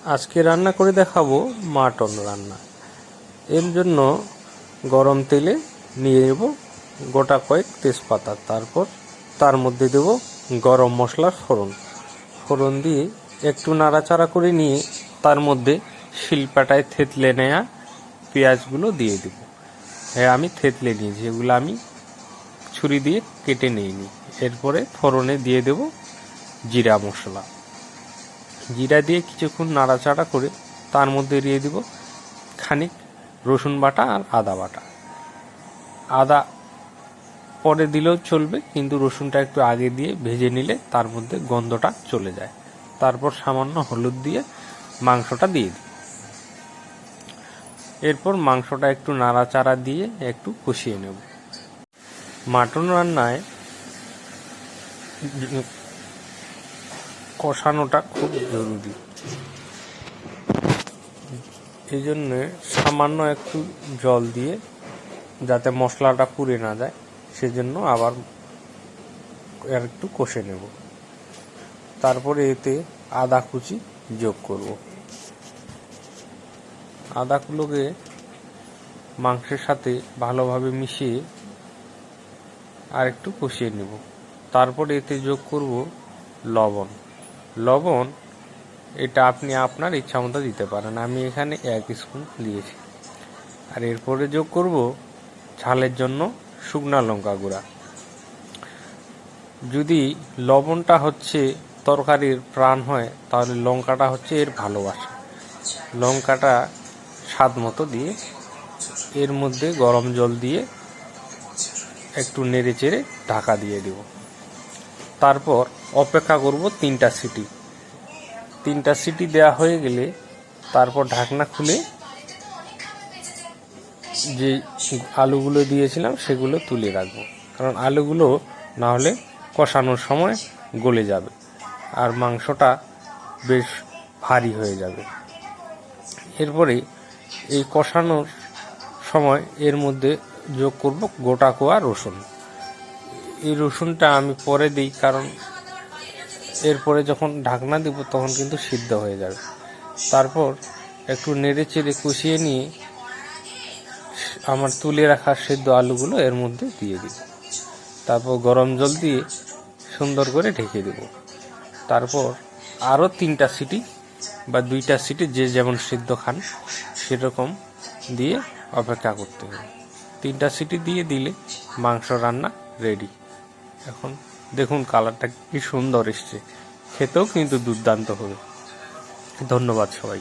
আজকে রান্না করে দেখাবো মাটন রান্না। এর জন্য গরম তেলে নিয়ে নেব গোটা কয়েক তেজপাতা, তারপর তার মধ্যে দেব গরম মশলার ফোড়ন দিয়ে একটু নাড়াচাড়া করে নিয়ে তার মধ্যে শিলপাটায় থেতলে নেওয়া পেঁয়াজগুলো দিয়ে দেব। হ্যাঁ, আমি থেতলে নিয়েছি, এগুলো আমি ছুরি দিয়ে কেটে নিইনি। এরপরে ফোড়নে দিয়ে দেব জিরা মশলা। জিরা দিয়ে কিছুক্ষণ নাড়াচাড়া করে তার মধ্যে দিয়ে দিব খানিক রসুন বাটা আর আদা বাটা। আদা পরে দিলেও চলবে, কিন্তু রসুনটা একটু আগে দিয়ে ভেজে নিলে তার মধ্যে গন্ধটা চলে যায়। তারপর সামান্য হলুদ দিয়ে মাংসটা দিয়ে দিই। এরপর মাংসটা একটু নাড়াচাড়া দিয়ে একটু কষিয়ে নেব। মাটন রান্নায় কষানোটা খুব জরুরি, এই জন্যে সামান্য একটু জল দিয়ে, যাতে মশলাটা পুড়ে না যায়, সেজন্য আবার একটু কষে নেব। তারপরে এতে আদা কুচি যোগ করব। আদাগুলোকে মাংসের সাথে ভালোভাবে মিশিয়ে আর একটু কষিয়ে নেব। তারপরে এতে যোগ করব লবণ। এটা আপনি আপনার ইচ্ছা মতো দিতে পারেন, আমি এখানে 1 স্পুন দিয়েছি। আর এরপরে যোগ করব ঝালের জন্য শুকনা লঙ্কা গুঁড়া। যদি লবণটা হচ্ছে তরকারির প্রাণ হয়, তাহলে লঙ্কাটা হচ্ছে এর ভালোবাসা। লঙ্কাটা স্বাদ মতো দিয়ে এর মধ্যে গরম জল দিয়ে একটু নেড়ে চেড়ে ঢাকা দিয়ে দেব। তারপর অপেক্ষা করব 3টা সিটি। 3টা সিটি দেওয়া হয়ে গেলে তারপর ঢাকনা খুলে যে আলুগুলো দিয়েছিলাম সেগুলো তুলে রাখবো, কারণ আলুগুলো না হলে কষানোর সময় গলে যাবে আর মাংসটা বেশ ভারী হয়ে যাবে। এরপরে এই কষানোর সময় এর মধ্যে যোগ করব গোটা কোয়া রসুন। এই রসুনটা আমি পরে দিই, কারণ এরপরে যখন ঢাকনা দেব তখন কিন্তু সিদ্ধ হয়ে যাবে। তারপর একটু নেড়ে চেড়ে কষিয়ে নিয়ে আমার তুলে রাখা সেদ্ধ আলুগুলো এর মধ্যে দিয়ে দিব। তারপর গরম জল দিয়ে সুন্দর করে ঢেকে দেব। তারপর আরও 3টা সিটি বা 2টা সিটি, যে যেমন সিদ্ধ খান সেরকম দিয়ে অপেক্ষা করতে হবে। 3টা সিটি দিয়ে দিলে মাংস রান্না রেডি। এখন দেখুন কালারটা কি সুন্দর এসছে, খেতেও কিন্তু দুর্দান্ত হবে। ধন্যবাদ সবাই।